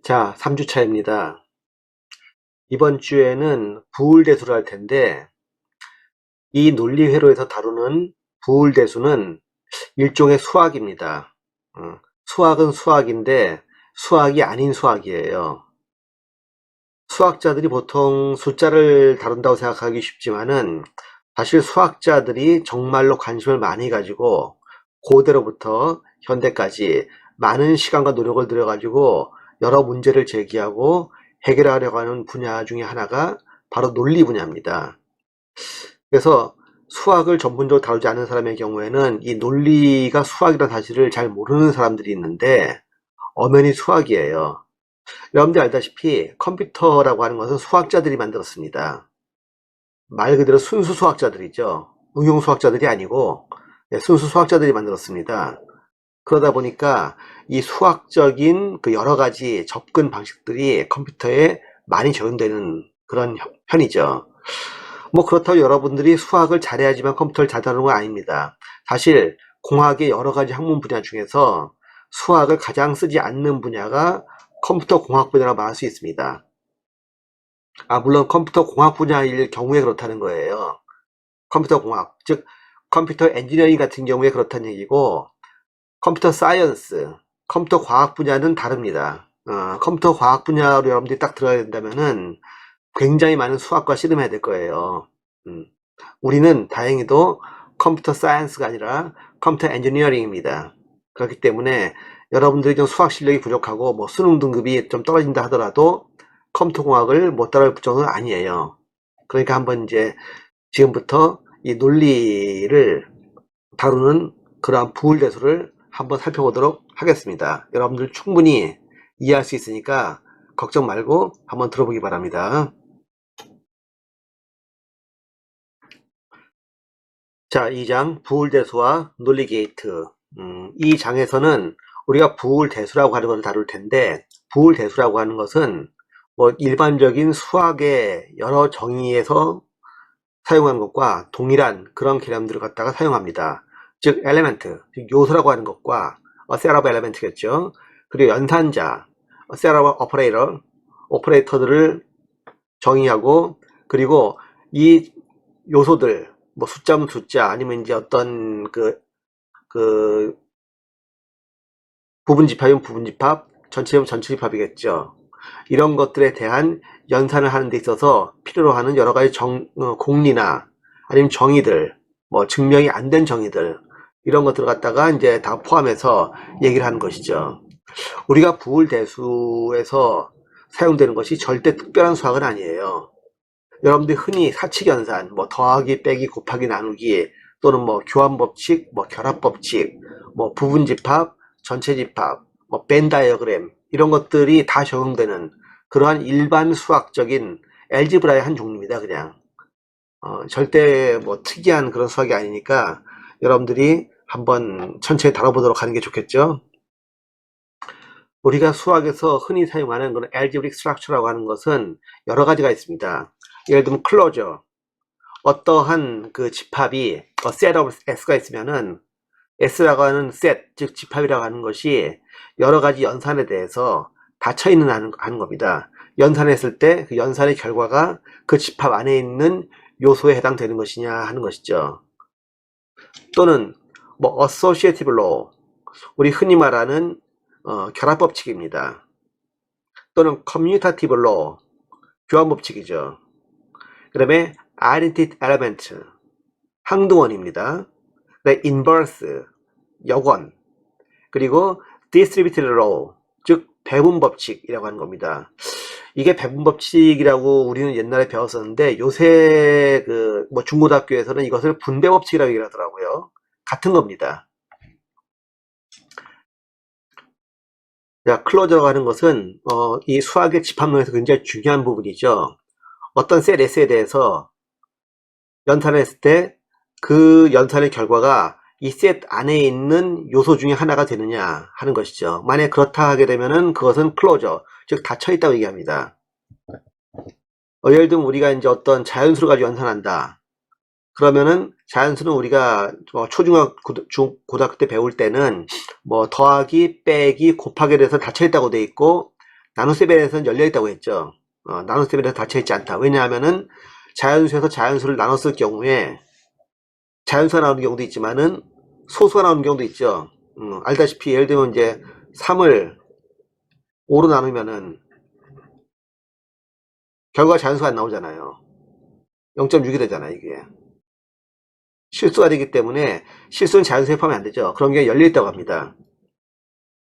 자, 3주차입니다. 이번 주에는 부울대수를 할 텐데, 이 논리회로에서 다루는 부울대수는 일종의 수학입니다. 수학은 수학인데, 수학이 아닌 수학이에요. 수학자들이 보통 숫자를 다룬다고 생각하기 쉽지만은, 사실 수학자들이 정말로 관심을 많이 가지고, 고대로부터 현대까지 많은 시간과 노력을 들여가지고, 여러 문제를 제기하고 해결하려고 하는 분야 중에 하나가 바로 논리 분야입니다. 그래서 수학을 전문적으로 다루지 않는 사람의 경우에는 이 논리가 수학이라는 사실을 잘 모르는 사람들이 있는데 엄연히 수학이에요. 여러분들 알다시피 컴퓨터라고 하는 것은 수학자들이 만들었습니다. 말 그대로 순수 수학자들이죠. 응용 수학자들이 아니고 순수 수학자들이 만들었습니다. 그러다 보니까 이 수학적인 그 여러 가지 접근 방식들이 컴퓨터에 많이 적용되는 그런 편이죠. 뭐 그렇다고 여러분들이 수학을 잘해야지만 컴퓨터를 잘 다루는 건 아닙니다. 사실 공학의 여러 가지 학문 분야 중에서 수학을 가장 쓰지 않는 분야가 컴퓨터 공학 분야라고 말할 수 있습니다. 물론 컴퓨터 공학 분야일 경우에 그렇다는 거예요. 컴퓨터 공학, 즉 컴퓨터 엔지니어링 같은 경우에 그렇다는 얘기고, 컴퓨터 사이언스, 컴퓨터 과학 분야는 다릅니다. 컴퓨터 과학 분야로 여러분들이 딱 들어야 된다면은 굉장히 많은 수학과 씨름해야 될 거예요. 우리는 다행히도 컴퓨터 사이언스가 아니라 컴퓨터 엔지니어링입니다. 그렇기 때문에 여러분들이 좀 수학 실력이 부족하고 뭐 수능 등급이 좀 떨어진다 하더라도 컴퓨터 공학을 못 따라올 정도는 아니에요. 그러니까 한번 이제 지금부터 이 논리를 다루는 그러한 부울대수를 한번 살펴보도록 하겠습니다. 여러분들 충분히 이해할 수 있으니까 걱정 말고 한번 들어보기 바랍니다. 자, 2장 부울대수와 논리 게이트. 이 장에서는 우리가 부울대수라고 하는 것을 다룰 텐데, 부울대수라고 하는 것은 뭐 일반적인 수학의 여러 정의에서 사용하는 것과 동일한 그런 개념들을 갖다가 사용합니다. 즉 엘리멘트, 즉 요소라고 하는 것과 셋 오브 엘리멘트겠죠. 그리고 연산자, 셋 오브 오퍼레이터들을 정의하고, 그리고 이 요소들, 뭐 숫자면 숫자, 아니면 이제 어떤 그 부분집합이면 부분집합, 전체면 전체집합이겠죠. 이런 것들에 대한 연산을 하는 데 있어서 필요로 하는 여러 가지 공리나 아니면 정의들, 뭐 증명이 안 된 정의들, 이런 것들을 갖다가 이제 다 포함해서 얘기를 하는 것이죠. 우리가 부울대수에서 사용되는 것이 절대 특별한 수학은 아니에요. 여러분들이 흔히 사칙연산, 뭐 더하기, 빼기, 곱하기, 나누기, 또는 뭐 교환법칙, 뭐 결합법칙, 뭐 부분집합, 전체집합, 뭐 벤 다이어그램, 이런 것들이 다 적용되는 그러한 일반 수학적인 엘지브라의 한 종류입니다. 그냥 절대 뭐 특이한 그런 수학이 아니니까 여러분들이 한번 천천히 다뤄보도록 하는 게 좋겠죠. 우리가 수학에서 흔히 사용하는 그런 algebraic structure라고 하는 것은 여러 가지가 있습니다. 예를 들면 클로저, 어떠한 그 집합이 set of s가 있으면은 s라고 하는 set, 즉 집합이라고 하는 것이 여러 가지 연산에 대해서 닫혀 있는 하는 겁니다. 연산했을 때 그 연산의 결과가 그 집합 안에 있는 요소에 해당되는 것이냐 하는 것이죠. 또는 뭐 associative law, 우리 흔히 말하는 결합법칙입니다. 또는 commutative law, 교환법칙이죠. 그 다음에 identity element, 항등원입니다. 그다음에 inverse, 역원, 그리고 distributive law, 즉 배분법칙이라고 하는 겁니다. 이게 배분법칙이라고 우리는 옛날에 배웠었는데 요새 뭐 중고등학교에서는 이것을 분배법칙이라고 얘기를 하더라고요. 같은 겁니다. 자, 클로저라고 하는 것은 이 수학의 집합론에서 굉장히 중요한 부분이죠. 어떤 셋 S에 대해서 연산했을 때 그 연산의 결과가 이 셋 안에 있는 요소 중에 하나가 되느냐 하는 것이죠. 만약 그렇다 하게 되면은 그것은 클로저, 즉 닫혀 있다고 얘기합니다. 예를 들면 우리가 이제 어떤 자연수를 가지고 연산한다. 그러면은 자연수는 우리가 고등학교 때 배울 때는 뭐 더하기, 빼기, 곱하기에 대해서 닫혀 있다고 돼 있고, 나눗세벨에서는 열려있다고 했죠. 나눗세벨에서 닫혀있지 않다. 왜냐하면은 자연수에서 자연수를 나눴을 경우에 자연수가 나오는 경우도 있지만은 소수가 나오는 경우도 있죠. 알다시피 예를 들면 이제 3을 5로 나누면은 결과가 자연수가 안 나오잖아요. 0.6이 되잖아요, 이게. 실수가 되기 때문에 실수는 자연수에 포함이 안 되죠. 그런 게 열려있다고 합니다.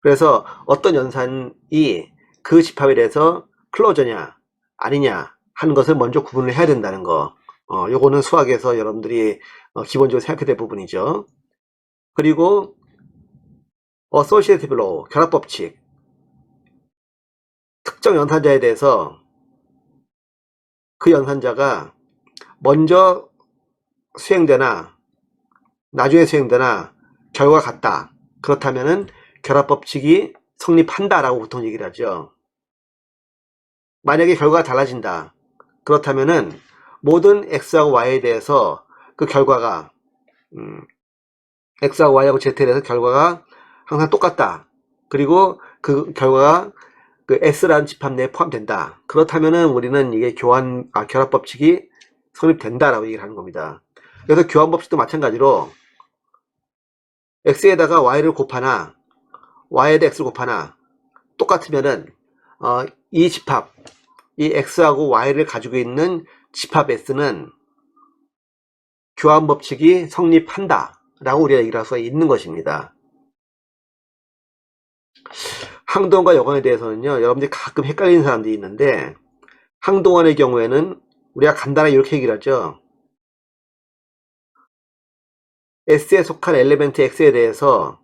그래서 어떤 연산이 그 집합에 대해서 클로저냐 아니냐 하는 것을 먼저 구분을 해야 된다는 거. 요거는 수학에서 여러분들이 기본적으로 생각해야 될 부분이죠. 그리고 associative law, 결합법칙. 특정 연산자에 대해서 그 연산자가 먼저 수행되나 나중에 수행되나 결과가 같다. 그렇다면은 결합법칙이 성립한다라고 보통 얘기를 하죠. 만약에 결과가 달라진다. 그렇다면은 모든 x하고 y에 대해서 그 결과가 x하고 y하고 z에 대해서 결과가 항상 똑같다. 그리고 그 결과가 그 s라는 집합 내에 포함된다. 그렇다면은 우리는 이게 결합법칙이 성립된다라고 얘기를 하는 겁니다. 그래서 교환법칙도 마찬가지로 x에다가 y를 곱하나 y에다 x를 곱하나 똑같으면은 이 집합, 이 x하고 y를 가지고 있는 집합 s는 교환법칙이 성립한다 라고 우리가 얘기를 할 수가 있는 것입니다. 항동원과 여건에 대해서는요, 여러분들이 가끔 헷갈리는 사람들이 있는데, 항동원의 경우에는 우리가 간단하게 이렇게 얘기를 하죠. S에 속한 엘리멘트 X에 대해서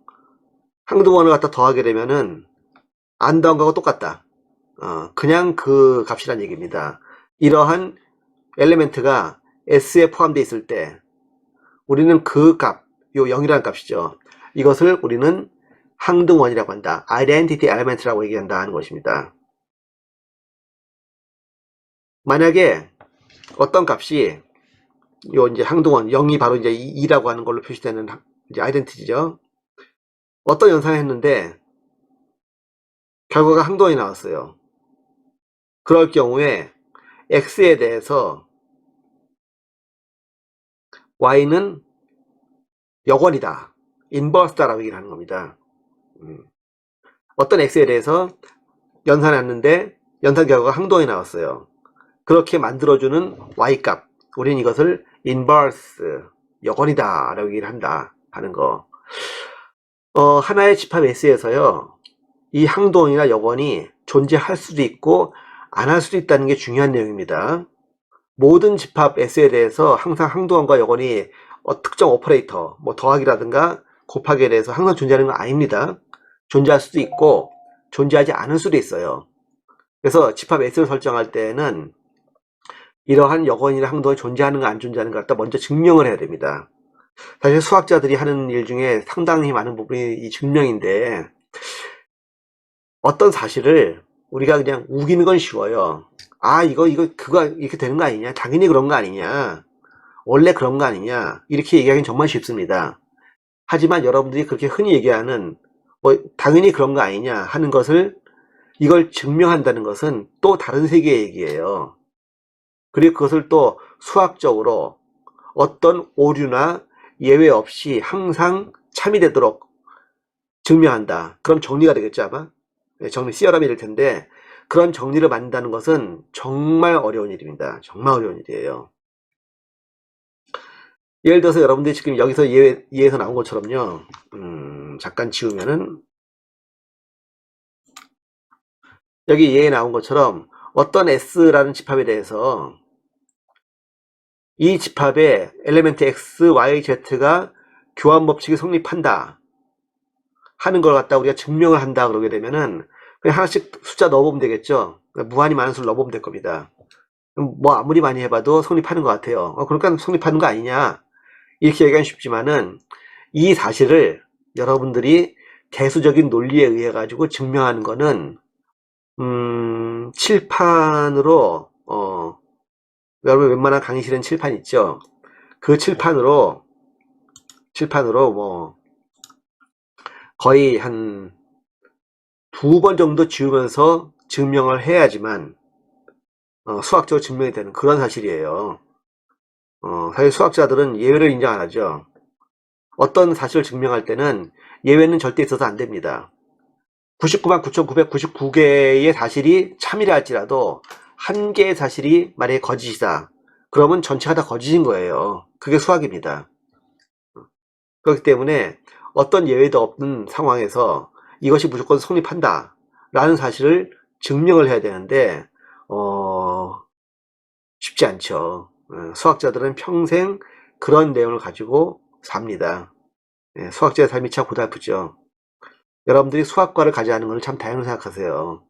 항동원을 갖다 더하게 되면은 안 더한 거하고 똑같다. 그냥 그 값이란 얘기입니다. 이러한 엘리멘트가 S에 포함되어 있을 때 우리는 그 값, 요 0이라는 값이죠. 이것을 우리는 항등원이라고 한다. identity element라고 얘기한다 하는 것입니다. 만약에 어떤 값이 요 이제 항등원 0이 바로 이제 2라고 하는 걸로 표시되는 이제 아이덴티티죠. 어떤 연산을 했는데 결과가 항등원이 나왔어요. 그럴 경우에 x에 대해서 y는 역원이다. 인버스다라고 얘기를 하는 겁니다. 어떤 x에 대해서 연산했는데 연산 결과가 항등원이 나왔어요. 그렇게 만들어주는 y값, 우리는 이것을 인버스, 역원이다 라고 얘기를 한다 하는 거. 하나의 집합 S에서요, 이 항동이나 역원이 존재할 수도 있고 안 할 수도 있다는 게 중요한 내용입니다. 모든 집합 S에 대해서 항상 항동원과 역원이 특정 오퍼레이터, 뭐 더하기라든가 곱하기에 대해서 항상 존재하는 건 아닙니다. 존재할 수도 있고 존재하지 않을 수도 있어요. 그래서 집합 S를 설정할 때는 이러한 역원이나 항동이 존재하는가 안 존재하는가 갖다 먼저 증명을 해야 됩니다. 사실 수학자들이 하는 일 중에 상당히 많은 부분이 이 증명인데, 어떤 사실을 우리가 그냥 우기는 건 쉬워요. 그거 이렇게 되는 거 아니냐? 당연히 그런 거 아니냐? 원래 그런 거 아니냐? 이렇게 얘기하기는 정말 쉽습니다. 하지만 여러분들이 그렇게 흔히 얘기하는 당연히 그런 거 아니냐 하는 것을, 이걸 증명한다는 것은 또 다른 세계의 얘기예요. 그리고 그것을 또 수학적으로 어떤 오류나 예외 없이 항상 참이되도록 증명한다. 그럼 정리가 되겠죠, 아마? 정리, 시어람이 될 텐데, 그런 정리를 만든다는 것은 정말 어려운 일입니다. 정말 어려운 일이에요. 예를 들어서 여러분들이 지금 여기서 예에서 나온 것처럼요, 잠깐 지우면은, 여기 예에 나온 것처럼 어떤 S라는 집합에 대해서 이 집합의 엘리멘트 X, Y, Z가 교환법칙이 성립한다 하는 걸 갖다 우리가 증명을 한다 그러게 되면은 그냥 하나씩 숫자 넣어보면 되겠죠. 무한히 많은 수를 넣어보면 될 겁니다. 뭐 아무리 많이 해봐도 성립하는 것 같아요. 그러니까 성립하는 거 아니냐 이렇게 얘기하기 쉽지만은, 이 사실을 여러분들이 개수적인 논리에 의해 가지고 증명하는 거는 칠판으로 여러분 웬만한 강의실엔 칠판 있죠. 그 칠판으로 뭐 거의 한 2번 정도 지우면서 증명을 해야지만 수학적으로 증명이 되는 그런 사실이에요. 사실 수학자들은 예외를 인정 안 하죠. 어떤 사실을 증명할 때는 예외는 절대 있어서 안 됩니다. 99만 9,999개의 사실이 참이라 할지라도 한 개의 사실이 만약에 거짓이다. 그러면 전체가 다 거짓인 거예요. 그게 수학입니다. 그렇기 때문에 어떤 예외도 없는 상황에서 이것이 무조건 성립한다 라는 사실을 증명을 해야 되는데 쉽지 않죠. 수학자들은 평생 그런 내용을 가지고 삽니다. 수학자의 삶이 참 고달프죠. 여러분들이 수학과를 가지 않은 건 참 다행으로 생각하세요.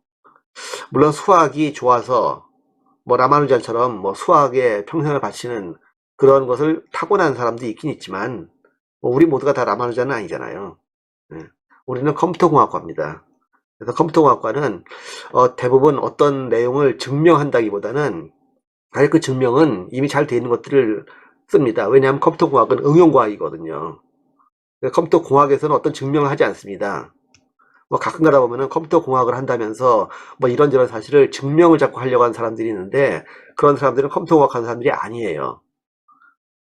물론 수학이 좋아서 뭐 라마누잔처럼 뭐 수학에 평생을 바치는 그런 것을 타고난 사람도 있긴 있지만 우리 모두가 다 라마누잔은 아니잖아요. 우리는 컴퓨터공학과입니다. 그래서 컴퓨터공학과는 대부분 어떤 내용을 증명한다기보다는 사실 그 증명은 이미 잘 되어 있는 것들을 씁니다. 왜냐하면 컴퓨터공학은 응용과학이거든요. 컴퓨터공학에서는 어떤 증명을 하지 않습니다. 뭐 가끔 가다 보면은 컴퓨터공학을 한다면서 뭐 이런저런 사실을 증명을 자꾸 하려고 하는 사람들이 있는데 그런 사람들은 컴퓨터공학 하는 사람들이 아니에요.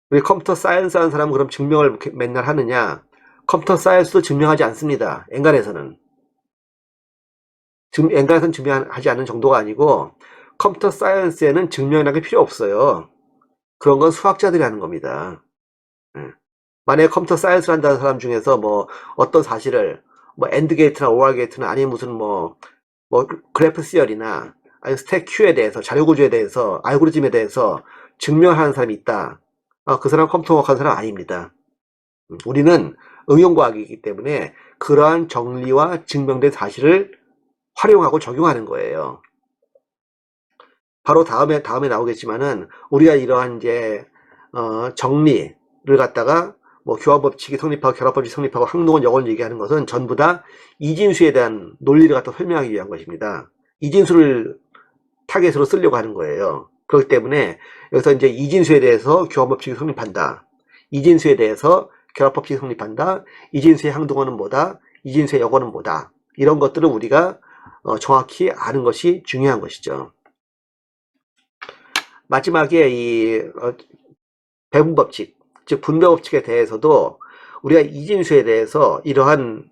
우리 컴퓨터 사이언스 하는 사람은 그럼 증명을 맨날 하느냐? 컴퓨터 사이언스도 증명하지 않습니다. 엔간에서는. 엔간에서는 증명하지 않는 정도가 아니고 컴퓨터 사이언스에는 증명이라는 게 필요 없어요. 그런 건 수학자들이 하는 겁니다. 만약에 컴퓨터 사이언스를 한다는 사람 중에서 뭐 어떤 사실을 뭐 엔드 게이트나 오알 게이트나 아니면 무슨 뭐 그래프 시얼이나 아니면 스택 큐에 대해서 자료 구조에 대해서 알고리즘에 대해서 증명하는 사람이 있다. 그 사람 컴퓨터공학 하는 사람 아닙니다. 우리는 응용과학이기 때문에 그러한 정리와 증명된 사실을 활용하고 적용하는 거예요. 바로 다음에 나오겠지만은 우리가 이러한 이제 정리를 갖다가 뭐 교환법칙이 성립하고 결합법칙이 성립하고 항동원 역원을 얘기하는 것은 전부 다 이진수에 대한 논리를 갖다 설명하기 위한 것입니다. 이진수를 타겟으로 쓰려고 하는 거예요. 그렇기 때문에 여기서 이제 이진수에 대해서 교환법칙이 성립한다. 이진수에 대해서 결합법칙이 성립한다. 이진수의 항동원은 뭐다. 이진수의 역원은 뭐다. 이런 것들을 우리가 정확히 아는 것이 중요한 것이죠. 마지막에 이 배분법칙, 즉 분배법칙에 대해서도 우리가 이진수에 대해서 이러한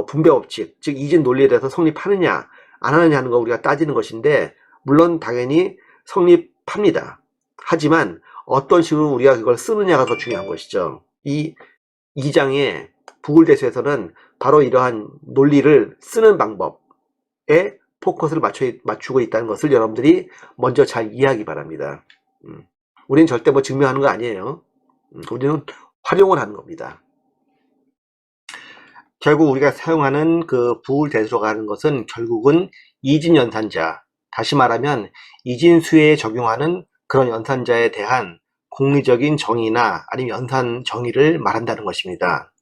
분배법칙, 즉 이진 논리에 대해서 성립하느냐 안 하느냐 하는 거 우리가 따지는 것인데 물론 당연히 성립합니다. 하지만 어떤 식으로 우리가 그걸 쓰느냐가 더 중요한 것이죠. 이 2장의 부굴대수에서는 바로 이러한 논리를 쓰는 방법에 포커스를 맞추고 있다는 것을 여러분들이 먼저 잘 이해하기 바랍니다. 우리는 절대 뭐 증명하는 거 아니에요. 우리는 활용을 하는 겁니다. 결국 우리가 사용하는 그 부울대수라고 하는 것은 결국은 이진연산자, 다시 말하면 이진수에 적용하는 그런 연산자에 대한 공리적인 정의나 아니면 연산 정의를 말한다는 것입니다.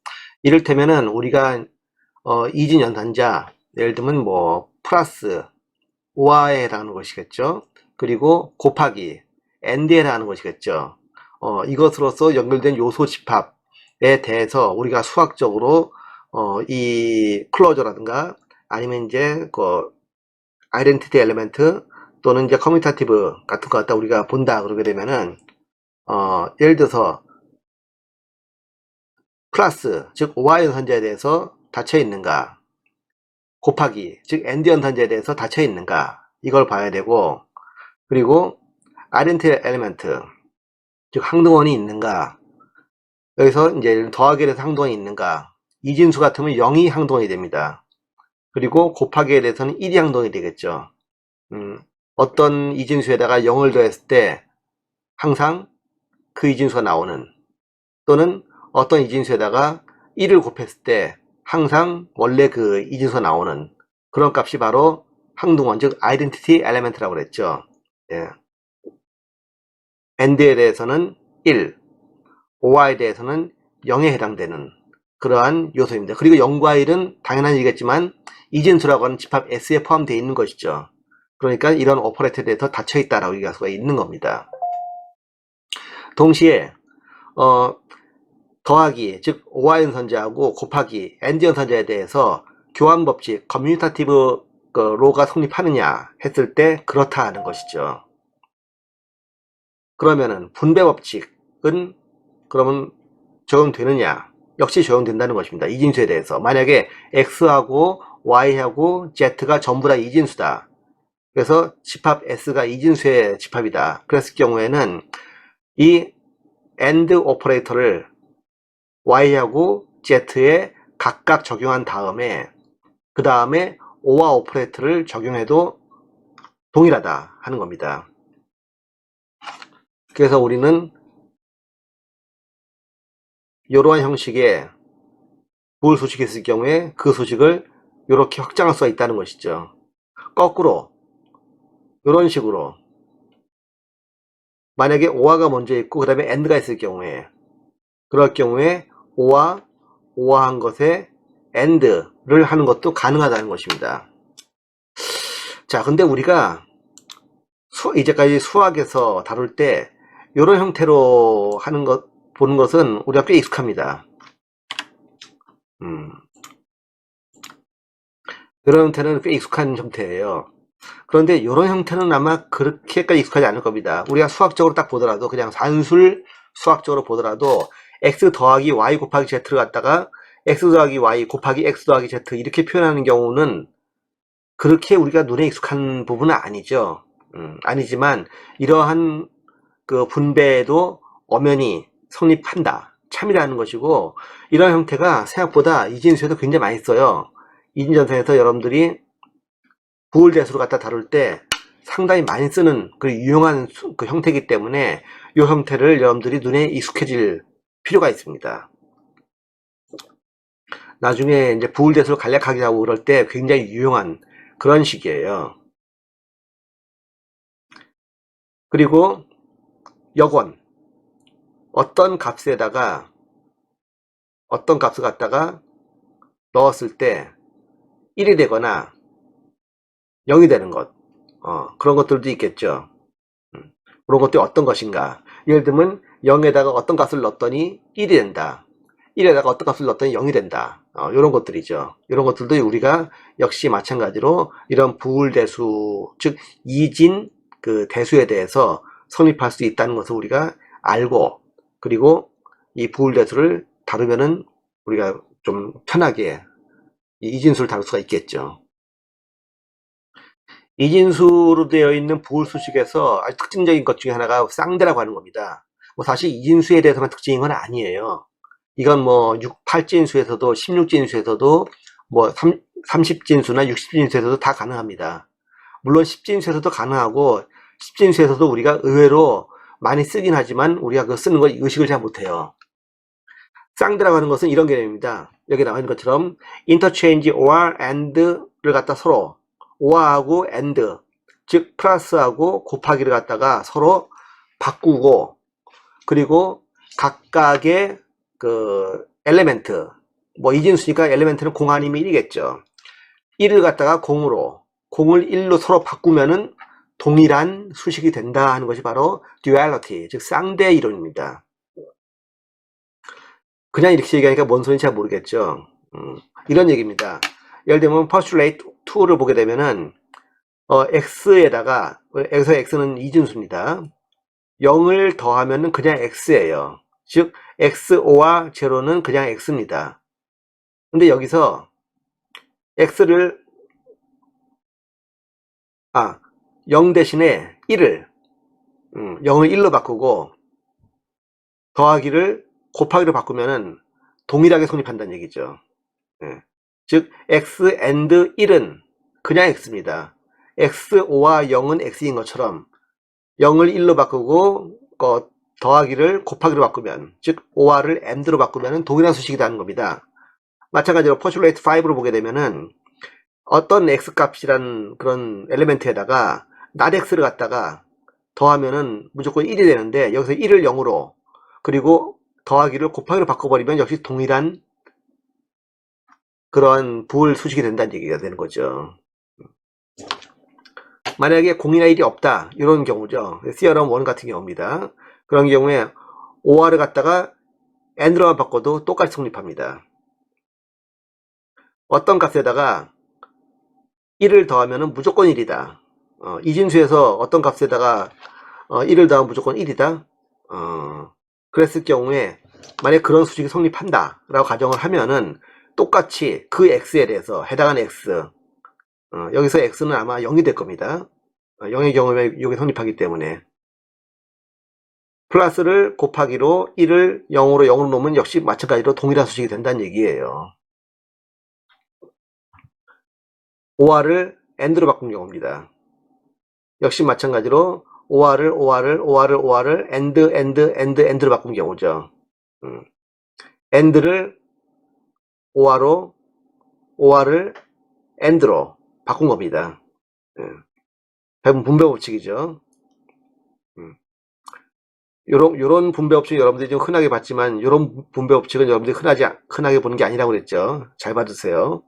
이를테면은 우리가 이진연산자, 예를 들면 뭐 플러스 오화에 해당하는 것이겠죠. 그리고 곱하기 AND에 해당하는 것이겠죠. 이것으로서 연결된 요소 집합에 대해서 우리가 수학적으로 이 클로저라든가 아니면 이제 그 아이덴티티 엘리멘트 또는 이제 커뮤니타티브 같은 거 갖다 우리가 본다 그러게 되면은 예를 들어서 플러스 즉 오화 연산자에 대해서 닫혀 있는가, 곱하기 즉 AND 연산자에 대해서 닫혀 있는가 이걸 봐야 되고, 그리고 아이덴티티 엘리멘트 즉 항등원이 있는가, 여기서 이제 더하기에 대해서 항등원이 있는가, 이진수 같으면 0이 항동이 됩니다. 그리고 곱하기에 대해서는 1이 항동이 되겠죠. 어떤 이진수에다가 0을 더했을 때 항상 그 이진수가 나오는, 또는 어떤 이진수에다가 1을 곱했을 때 항상 원래 그 이진수가 나오는 그런 값이 바로 항동원, 즉 아이덴티티 엘리멘트라고 그랬죠. 예. AND에 대해서는 1, OR에 대해서는 0에 해당되는 그러한 요소입니다. 그리고 0과 1은 당연한 얘기겠지만 이진수라고 하는 집합 S에 포함되어 있는 것이죠. 그러니까 이런 오퍼레이터에 대해서 닫혀 있다라고 얘기할 수가 있는 겁니다. 동시에 더하기 즉 오화 연산자하고 곱하기 AND 연산자에 대해서 교환법칙 커뮤니타티브 로가 성립하느냐 했을 때 그렇다 하는 것이죠. 그러면은 분배 법칙은 그러면 적용되느냐? 역시 적용된다는 것입니다. 이진수에 대해서. 만약에 x하고 y하고 z가 전부 다 이진수다. 그래서 집합 s가 이진수의 집합이다. 그랬을 경우에는 이 AND 오퍼레이터를 y하고 z에 각각 적용한 다음에 그 다음에 OR 오퍼레이터를 적용해도 동일하다 하는 겁니다. 그래서 우리는 이러한 형식의 부울 수식이 있을 경우에 그 수식을 이렇게 확장할 수가 있다는 것이죠. 거꾸로 이런 식으로 만약에 OR가 먼저 있고 그 다음에 AND가 있을 경우에 그럴 경우에 OR한 것에 AND를 하는 것도 가능하다는 것입니다. 자, 근데 우리가 이제까지 수학에서 다룰 때 이런 형태로 하는 것 보는 것은 우리가 꽤 익숙합니다. 이런 형태는 꽤 익숙한 형태예요. 그런데 이런 형태는 아마 그렇게까지 익숙하지 않을 겁니다. 우리가 수학적으로 딱 보더라도 그냥 산술 수학적으로 보더라도 x 더하기 y 곱하기 z를 갖다가 x 더하기 y 곱하기 x 더하기 z 이렇게 표현하는 경우는 그렇게 우리가 눈에 익숙한 부분은 아니죠. 아니지만 이러한 그 분배에도 엄연히 성립한다. 참이라는 것이고 이런 형태가 생각보다 이진수에도 굉장히 많이 써요. 이진전선에서 여러분들이 부울대수를 갖다 다룰 때 상당히 많이 쓰는 그 유용한 그 형태이기 때문에 이 형태를 여러분들이 눈에 익숙해질 필요가 있습니다. 나중에 이제 부울대수를 간략하게 하고 그럴 때 굉장히 유용한 그런 식이에요. 그리고 역원 어떤 값에다가 어떤 값을 갖다가 넣었을 때 1이 되거나 0이 되는 것 그런 것들도 있겠죠. 그런 것들이 어떤 것인가. 예를 들면 0에다가 어떤 값을 넣었더니 1이 된다. 1에다가 어떤 값을 넣었더니 0이 된다. 이런 것들이죠. 이런 것들도 우리가 역시 마찬가지로 이런 부울대수 즉 이진 그 대수에 대해서 성립할 수 있다는 것을 우리가 알고 그리고 이 부울대수를 다루면은 우리가 좀 편하게 이 이진수를 다룰 수가 있겠죠. 이진수로 되어 있는 부울수식에서 아주 특징적인 것 중에 하나가 쌍대라고 하는 겁니다. 뭐 사실 이진수에 대해서만 특징인 건 아니에요. 이건 뭐 8진수에서도 16진수에서도 뭐 30진수나 60진수에서도 다 가능합니다. 물론 10진수에서도 가능하고 10진수에서도 우리가 의외로 많이 쓰긴 하지만 우리가 그 쓰는 걸 의식을 잘 못해요. 쌍대라고 하는 것은 이런 개념입니다. 여기 나와 있는 것처럼 interchange or and를 갖다 서로 or하고 and 즉 플러스하고 곱하기를 갖다가 서로 바꾸고 그리고 각각의 그 엘리멘트 뭐 이진수니까 엘리멘트는 공 아니면 1이겠죠. 1을 갖다가 0으로 0을 1로 서로 바꾸면은 동일한 수식이 된다 하는 것이 바로 duality 즉 쌍대 이론입니다. 그냥 이렇게 얘기하니까 뭔 소리인지 잘 모르겠죠. 이런 얘기입니다. 예를 들면 postulate 2를 보게 되면은 x에다가 여기서 x는 이진수입니다. 0을 더하면은 그냥 x예요. 즉 XO와 제로는 그냥 x입니다. 근데 여기서 x를 0 대신에 1을 0을 1로 바꾸고 더하기를 곱하기로 바꾸면은 동일하게 성립한다는 얘기죠. 즉 x and 1은 그냥 x입니다. XO와 0은 x인 것처럼 0을 1로 바꾸고 더하기를 곱하기로 바꾸면 즉 OR을 AND로 바꾸면 동일한 수식이라는 겁니다. 마찬가지로 postulate 5로 보게 되면은 어떤 x값이라는 그런 엘리멘트에다가 not x를 갖다가 더하면은 무조건 1이 되는데 여기서 1을 0으로 그리고 더하기를 곱하기로 바꿔버리면 역시 동일한 그러한 부울 수식이 된다는 얘기가 되는 거죠. 만약에 0이나 1이 없다 이런 경우죠. theorem 1 같은 경우입니다. 그런 경우에 OR을 갖다가 AND로만 바꿔도 똑같이 성립합니다. 어떤 값에다가 1을 더하면 무조건 1이다. 이진수에서 어떤 값에다가 1을 더하면 무조건 1이다. 그랬을 경우에 만약 그런 수식이 성립한다 라고 가정을 하면은 똑같이 그 x에 대해서 해당하는 x, 여기서 x는 아마 0이 될 겁니다. 0의 경우에 이게 성립하기 때문에 플러스를 곱하기로 1을 0으로 놓으면 역시 마찬가지로 동일한 수식이 된다는 얘기예요. OR을 AND로 바꾼 경우입니다. 역시 마찬가지로 OR을 AND로 바꾼 경우죠. AND를 OR을 AND로 바꾼 겁니다. 대부분 분배 법칙이죠. 요런 분배 법칙 여러분들이 좀 흔하게 봤지만 요런 분배 법칙은 여러분들이 흔하게 보는 게 아니라고 그랬죠. 잘 봐주세요.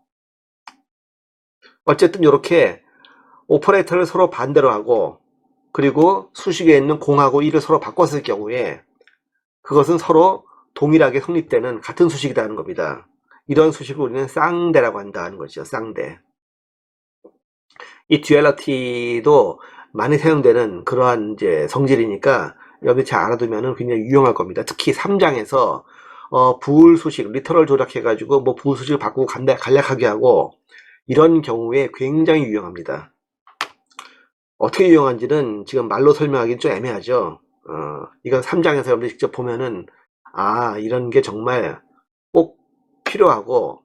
어쨌든 요렇게 오퍼레이터를 서로 반대로 하고 그리고 수식에 있는 0하고 1을 서로 바꿨을 경우에 그것은 서로 동일하게 성립되는 같은 수식이라는 겁니다. 이런 수식을 우리는 쌍대라고 한다는 거죠. 쌍대. 이 듀얼리티도 많이 사용되는 그러한 이제 성질이니까 여러분이 잘 알아두면 굉장히 유용할 겁니다. 특히 3장에서 부울 수식, 리터럴 조작해 가지고 뭐 부울 수식을 바꾸고 간략하게 하고 이런 경우에 굉장히 유용합니다. 어떻게 유용한지는 지금 말로 설명하기는 좀 애매하죠. 이건 3장에서 여러분들 직접 보면은 이런 게 정말 꼭 필요하고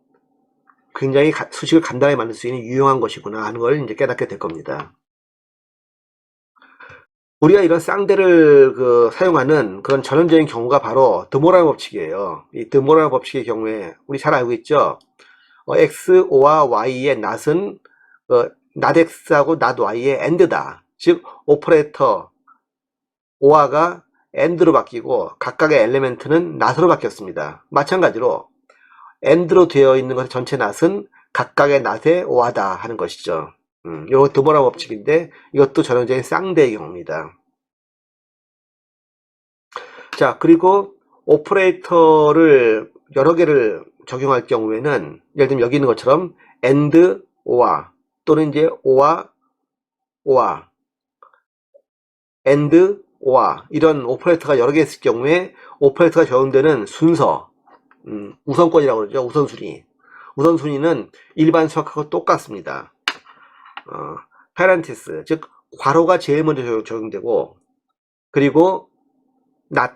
굉장히 수식을 간단하게 만들 수 있는 유용한 것이구나 하는 걸 이제 깨닫게 될 겁니다. 우리가 이런 쌍대를 사용하는 그런 전형적인 경우가 바로 드모랄 법칙이에요. 이 드모랄 법칙의 경우에 우리 잘 알고 있죠. x, o와 y의 낫은 not x하고 not y의 and다. 즉 오퍼레이터 o가 and로 바뀌고 각각의 엘리멘트는 not으로 바뀌었습니다. 마찬가지로 and로 되어 있는 것의 전체 not은 각각의 not의 o하다 하는 것이죠. 이거 드모랄 법칙인데 이것도 전형적인 쌍대의 경우입니다. 자, 그리고 오퍼레이터를 여러 개를 적용할 경우에는 예를 들면 여기 있는 것처럼 and, or 또는 이제 or와 and, or 이런 오퍼레이터가 여러 개 있을 경우에 오퍼레이터가 적용되는 순서, 우선권이라고 그러죠. 우선순위는 일반 수학하고 똑같습니다. parenthesis, 즉 괄호가 제일 먼저 적용되고 그리고 not,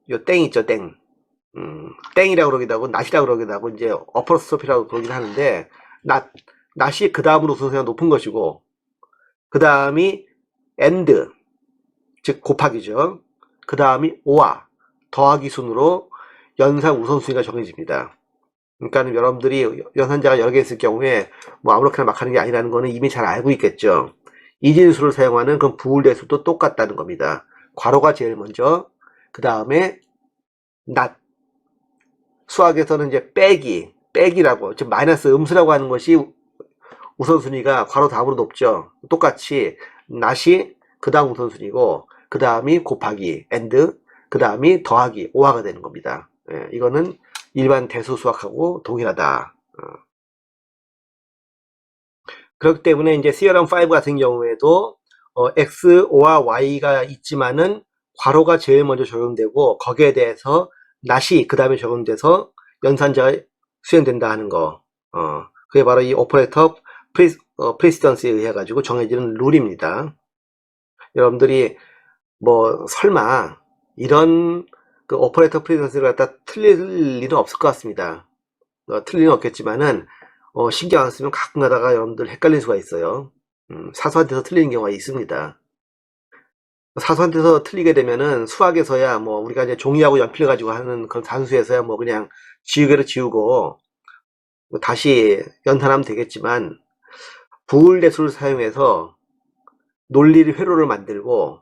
요 땡 있죠. 땡이라고 그러기도 하고 not이라고 그러기도 하고 이제 어퍼스토피라고 그러긴 하는데 not이 그 다음으로 우선순위가 높은 것이고 그 다음이 and, 즉 곱하기죠. 그 다음이 or, 더하기 순으로 연산 우선순위가 정해집니다. 그러니까 여러분들이 연산자가 여러 개 있을 경우에 뭐 아무렇게나 막 하는 게 아니라는 거는 이미 잘 알고 있겠죠. 이진수를 사용하는 그런 부울대수도 똑같다는 겁니다. 괄호가 제일 먼저, 그 다음에 not. 수학에서는 이제 빼기라고, 즉 마이너스 음수라고 하는 것이 우선순위가 괄호 다음으로 높죠. 똑같이 not이 그 다음 우선순위고 그 다음이 곱하기 and, 그 다음이 더하기 or가 되는 겁니다. 이거는 일반 대수 수학하고 동일하다. 그렇기 때문에 이제 Theorem 5 같은 경우에도 x, o와 y가 있지만은 괄호가 제일 먼저 적용되고 거기에 대해서 not이 그 다음에 적용돼서 연산자가 수행된다 하는 거. 그게 바로 이 오퍼레이터 프리시던스에 의해 가지고 정해지는 룰입니다. 여러분들이 뭐 설마 이런 그 오퍼레이터 프리시던스를 갖다 틀릴 일은 없을 것 같습니다. 틀릴 일은 없겠지만은 신경 안 쓰면 가끔 가다가 여러분들 헷갈릴 수가 있어요. 사소한 데서 틀리는 경우가 있습니다. 사소한 데서 틀리게 되면은 수학에서야 뭐 우리가 이제 종이하고 연필 가지고 하는 그런 산수에서야 뭐 그냥 지우개로 지우고 뭐 다시 연산하면 되겠지만 부울대수를 사용해서 논리를 회로를 만들고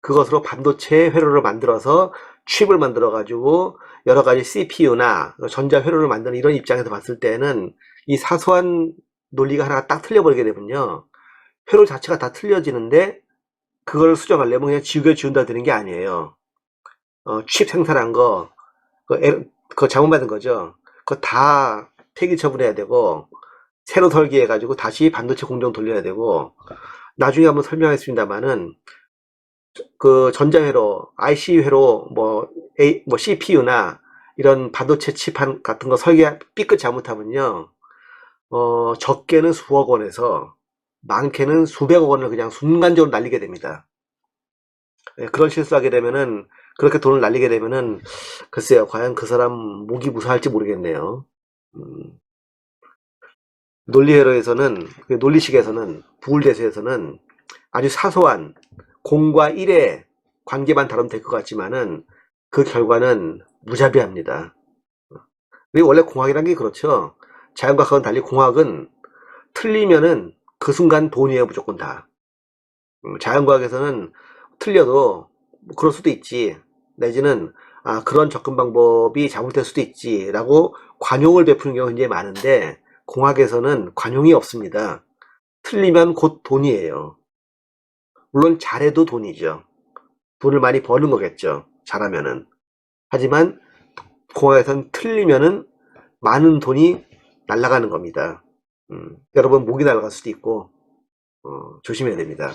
그것으로 반도체 회로를 만들어서 칩을 만들어 가지고 여러 가지 CPU나 전자 회로를 만드는 이런 입장에서 봤을 때는 이 사소한 논리가 하나가 딱 틀려버리게 되면요, 회로 자체가 다 틀려지는데 그걸 수정하려면 그냥 지우개 지운다 되는 게 아니에요. 칩 생산한 거 그거 잘못 만든 거죠. 그거 다 폐기 처분해야 되고 새로 설계해가지고 다시 반도체 공정 돌려야 되고, 나중에 한번 설명하겠습니다만은, 그 전자회로, IC 회로 뭐 CPU나 이런 반도체 칩 같은 거 설계 삐끗 잘못하면요, 적게는 수억 원에서 많게는 수백억 원을 그냥 순간적으로 날리게 됩니다. 예, 그런 실수하게 되면은, 그렇게 돈을 날리게 되면은, 글쎄요, 과연 그 사람 목이 무사할지 모르겠네요. 음, 논리회로에서는, 그 논리식에서는, 부울대수에서는 아주 사소한 공과 일의 관계만 다루면 될 것 같지만은, 그 결과는 무자비합니다. 원래 공학이란 게 그렇죠. 자연과학과는 달리 공학은 틀리면은 그 순간 돈이에요, 무조건 다. 자연과학에서는 틀려도 뭐 그럴 수도 있지. 내지는 그런 접근 방법이 잘못될 수도 있지 라고 관용을 베푸는 경우가 굉장히 많은데, 공학에서는 관용이 없습니다. 틀리면 곧 돈이에요. 물론 잘해도 돈이죠. 돈을 많이 버는 거겠죠, 잘하면은. 하지만 공학에서는 틀리면은 많은 돈이 날아가는 겁니다. 여러분 목이 날아갈 수도 있고 조심해야 됩니다.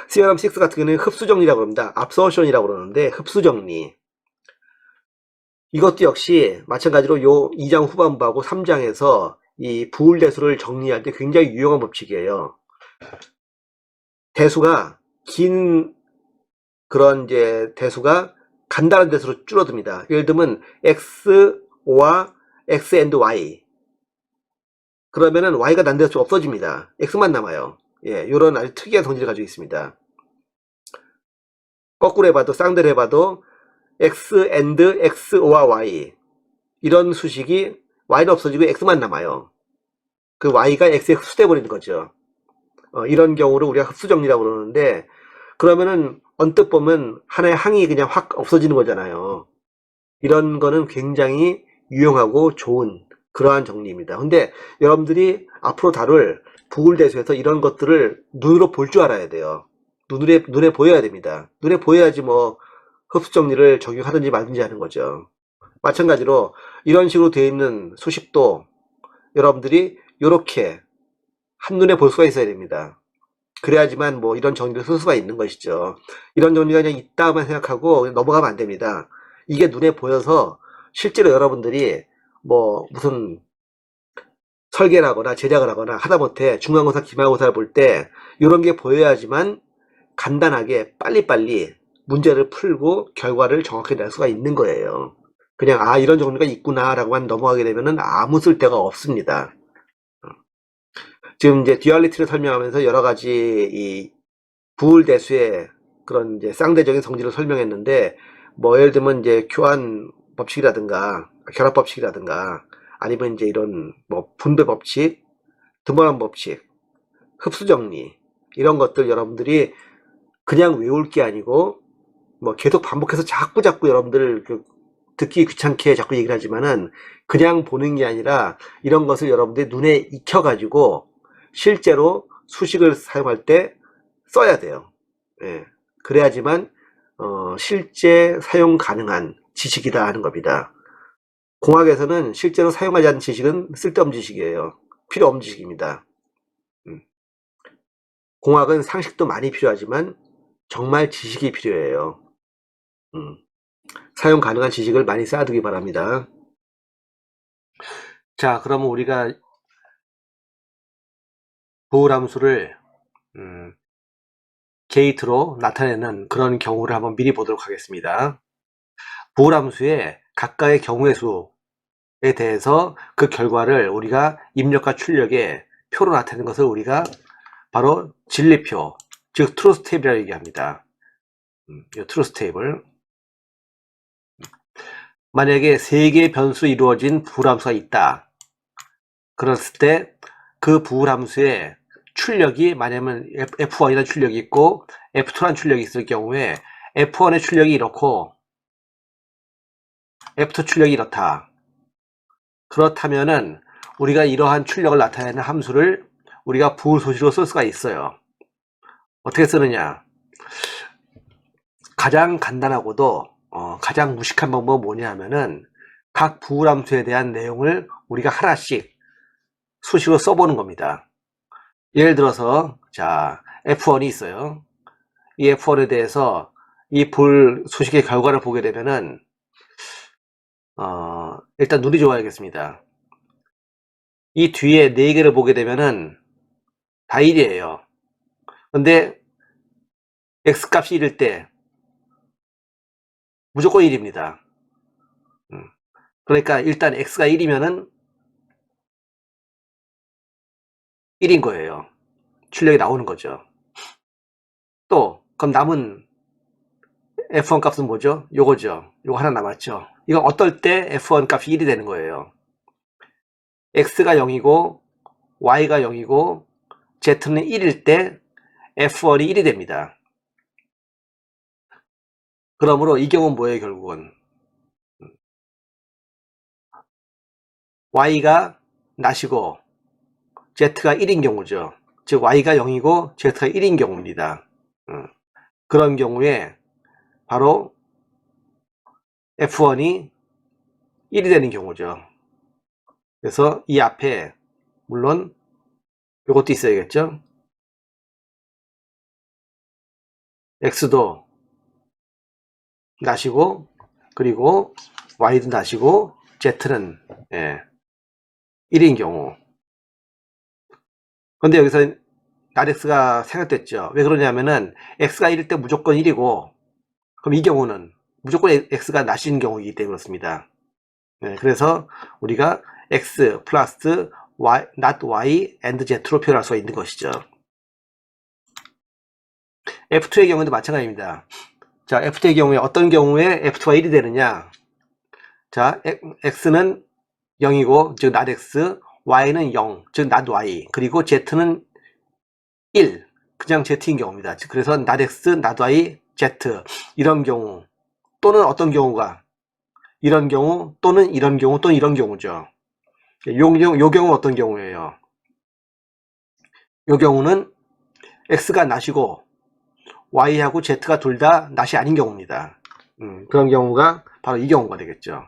CRM 6 같은 경우는 흡수정리라고 합니다. 압소션이라고 그러는데, 흡수정리. 이것도 역시 마찬가지로 요 2장 후반부하고 3장에서 이 부울대수를 정리할 때 굉장히 유용한 법칙이에요. 대수가 긴 그런 이제 대수가 간단한 대수로 줄어듭니다. 예를 들면 x와 x and y. 그러면은 y가 난대수 없어집니다. x만 남아요. 예, 요런 아주 특이한 성질을 가지고 있습니다. 거꾸로 해봐도, 쌍대로 해봐도 x and x와 y, 이런 수식이 y는 없어지고 x만 남아요. 그 y가 x에 흡수돼 버리는 거죠. 이런 경우를 우리가 흡수정리라고 그러는데, 그러면은 언뜻 보면 하나의 항이 그냥 확 없어지는 거잖아요. 이런 거는 굉장히 유용하고 좋은 그러한 정리입니다. 근데 여러분들이 앞으로 다룰 부울대수에서 이런 것들을 눈으로 볼 줄 알아야 돼요. 눈에 보여야 됩니다. 눈에 보여야지 뭐 흡수 정리를 적용하든지 말든지 하는 거죠. 마찬가지로 이런 식으로 되어 있는 수식도 여러분들이 이렇게 한눈에 볼 수가 있어야 됩니다. 그래야지만 뭐 이런 정리를 쓸 수가 있는 것이죠. 이런 정리가 그냥 있다만 생각하고 넘어가면 안 됩니다. 이게 눈에 보여서 실제로 여러분들이 뭐 무슨 설계를 하거나 제작을 하거나 하다못해 중간고사, 기말고사를 볼 때 이런 게 보여야지만 간단하게 빨리빨리 문제를 풀고 결과를 정확히 낼 수가 있는 거예요. 그냥 이런 종류가 있구나 라고만 넘어가게 되면은 아무 쓸데가 없습니다. 지금 이제 듀얼리티를 설명하면서 여러 가지 이 부울대수의 그런 이제 쌍대적인 성질을 설명했는데, 뭐 예를 들면 이제 교환 법칙이라든가 결합 법칙이라든가 아니면 이제 이런 뭐 분배 법칙, 드모난 법칙, 흡수 정리, 이런 것들 여러분들이 그냥 외울 게 아니고 뭐 계속 반복해서 자꾸 여러분들 듣기 귀찮게 자꾸 얘기를 하지만은, 그냥 보는 게 아니라 이런 것을 여러분들이 눈에 익혀가지고 실제로 수식을 사용할 때 써야 돼요. 예. 그래야지만 실제 사용 가능한 지식이다 하는 겁니다. 공학에서는 실제로 사용하지 않는 지식은 쓸데없는 지식이에요. 필요 없는 지식입니다. 공학은 상식도 많이 필요하지만 정말 지식이 필요해요. 사용 가능한 지식을 많이 쌓아두기 바랍니다. 자, 그러면 우리가 부울함수를 게이트로 나타내는 그런 경우를 한번 미리 보도록 하겠습니다. 부울함수의 각각의 경우의 수에 대해서 그 결과를 우리가 입력과 출력의 표로 나타내는 것을 우리가 바로 진리표, 즉 트루스 테이블이라고 얘기합니다. 이 트루스 테이블. 만약에 3개의 변수로 이루어진 부울함수가 있다. 그랬을 때 그 부울함수의 출력이, 만약에 F1이라는 출력이 있고 F2라는 출력이 있을 경우에 F1의 출력이 이렇고 F2 출력이 이렇다. 그렇다면은 우리가 이러한 출력을 나타내는 함수를 우리가 부울 소식으로 쓸 수가 있어요. 어떻게 쓰느냐? 가장 간단하고도 가장 무식한 방법은 뭐냐 하면은, 각 부호함수에 대한 내용을 우리가 하나씩 수식으로 써보는 겁니다. 예를 들어서 자 F1이 있어요. 이 F1에 대해서 이 볼 수식의 결과를 보게 되면은 일단 눈이 좋아야겠습니다. 이 뒤에 4개를 보게 되면은 다 1이에요. 근데 X값이 1일 때 무조건 1입니다. 그러니까 일단 X가 1이면은 1인 거예요. 출력이 나오는 거죠. 또 그럼 남은 F1 값은 뭐죠? 요거죠. 요거 하나 남았죠. 이건 어떨 때 F1 값이 1이 되는 거예요. X가 0이고 Y가 0이고 Z는 1일 때 F1이 1이 됩니다. 그러므로 이 경우는 뭐예요, 결국은? Y가 낮이고 Z가 1인 경우죠. 즉 Y가 0이고 Z가 1인 경우입니다. 그런 경우에 바로 F1이 1이 되는 경우죠. 그래서 이 앞에 물론 이것도 있어야겠죠. X도 낮이고 그리고 Y도 낮이고 Z는 1인 경우. 근데 여기서 RX가 생각됐죠. 왜 그러냐면은 X가 1일 때 무조건 1이고 그럼 이 경우는 무조건 X가 낮인 경우이기 때문에 그렇습니다. 그래서 우리가 X 플러스 Y, not Y and Z로 표현할 수가 있는 것이죠. F2의 경우도 마찬가지입니다. 자, F2의 경우에 어떤 경우에 F2가 1이 되느냐? 자, X는 0이고, 즉, not X, Y는 0, 즉, not Y, 그리고 Z는 1, 그냥 Z인 경우입니다. 그래서 not X, not Y, Z, 이런 경우, 또는 어떤 경우가, 이런 경우, 또는 이런 경우, 또는 이런 경우죠. 요 경우는 어떤 경우예요? 요 경우는 X가 not이고, Y하고 Z가 둘 다 not이 아닌 경우입니다. 그런 경우가 바로 이 경우가 되겠죠.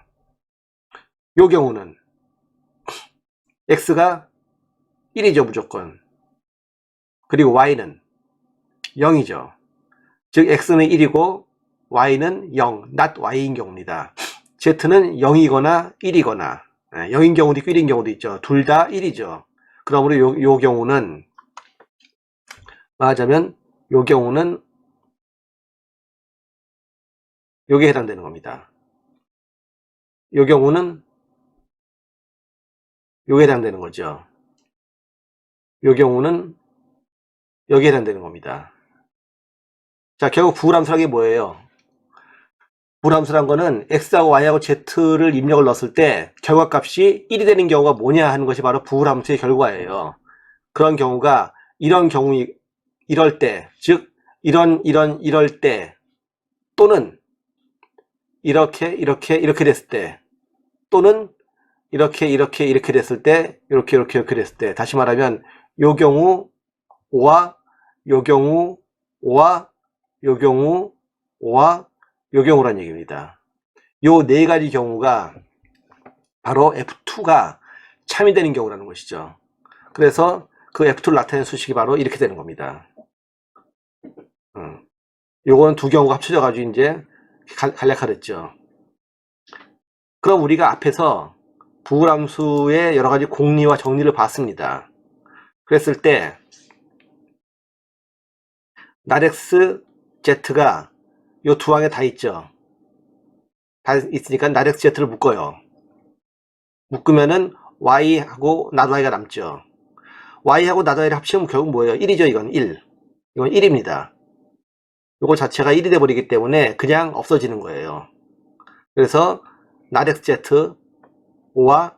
요 경우는 X가 1이죠, 무조건. 그리고 Y는 0이죠. 즉, X는 1이고, Y는 0, not Y인 경우입니다. Z는 0이거나 1이거나, 0인 경우도 있고 1인 경우도 있죠. 둘 다 1이죠. 그러므로 요 경우는, 말하자면, 요 경우는 요게 해당되는 겁니다. 요 경우는 요게 해당되는 거죠. 요 경우는 여기에 해당되는 겁니다. 자, 결국 부호함수란 게 뭐예요? 부호함수란 거는 X하고 Y하고 Z를 입력을 넣었을 때 결과값이 1이 되는 경우가 뭐냐 하는 것이 바로 부호함수의 결과예요. 그런 경우가 이런 경우 이럴 때, 즉 이럴 때 또는 이렇게 됐을 때 또는 이렇게 됐을 때 이렇게 됐을 때 다시 말하면 요 경우 O와 요 경우 O와 요 경우 O와 요 경우란 얘기입니다. 요 네 가지 경우가 바로 F2가 참이 되는 경우라는 것이죠. 그래서 그 F2를 나타내는 수식이 바로 이렇게 되는 겁니다. 요거는 두 경우가 합쳐져 가지고 이제 간략화됐죠. 그럼 우리가 앞에서 부호함수의 여러 가지 공리와 정리를 봤습니다. 그랬을 때 not Z가 요 두 항에 다 있죠. 다 있으니까 not Z를 묶어요. 묶으면은 Y하고 not Y가 남죠. Y하고 not Y를 합치면 결국 뭐예요? 1이죠. 이건 1. 이건 1입니다. 이거 자체가 1이 돼버리기 때문에 그냥 없어지는 거예요. 그래서 not Z, O와